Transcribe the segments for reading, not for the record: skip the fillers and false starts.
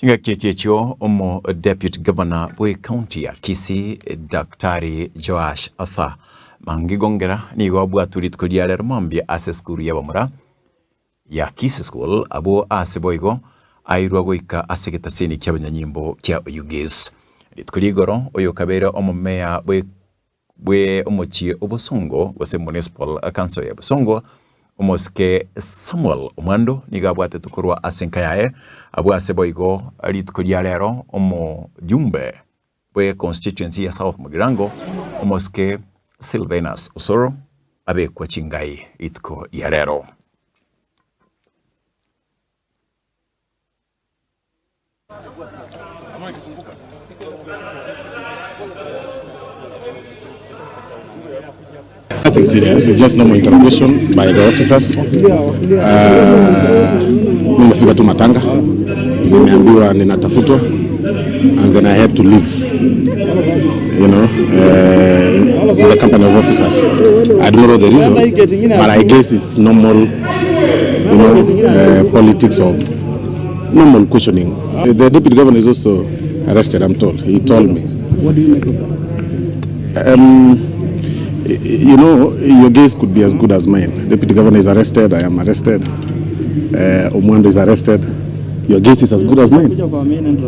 Ngakyekyekyo omo Deputy Governor we County ya Kisii Daktari Joash Arthur Maangi gongera nigo abwaturit kulialera mambia ase skuru y'abamura ya Kisii School abo ase boigo airwa goika ase getaseni ky'abanyanyimbo kya UGS litkuligoro oyo kabera omumea bwe omochie obosongo wase municipal council ya Bosongo omoske Samuel Omwando niga abwate tukurwa asenka yae abo ase boigo litkulialero omo jumbe bwe constituency ya South Mugirango omoske Sylvanus Osoro abe kwa chingai itko yarero. Nothing serious, it's just normal interrogation by the officers. Nimefika tu Matanga, nimeambiwa ninatafutwa, and then I had to leave, you know, in the company of officers. I don't know the reason, but I guess it's normal, you know, politics or normal questioning. The deputy governor is also arrested, I'm told. He told me. What do you make of that? You know, your case could be as good as mine. Deputy governor is arrested, I am arrested. Omwando is arrested. Your case is as good as mine.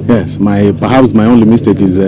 Yes, perhaps my only mistake is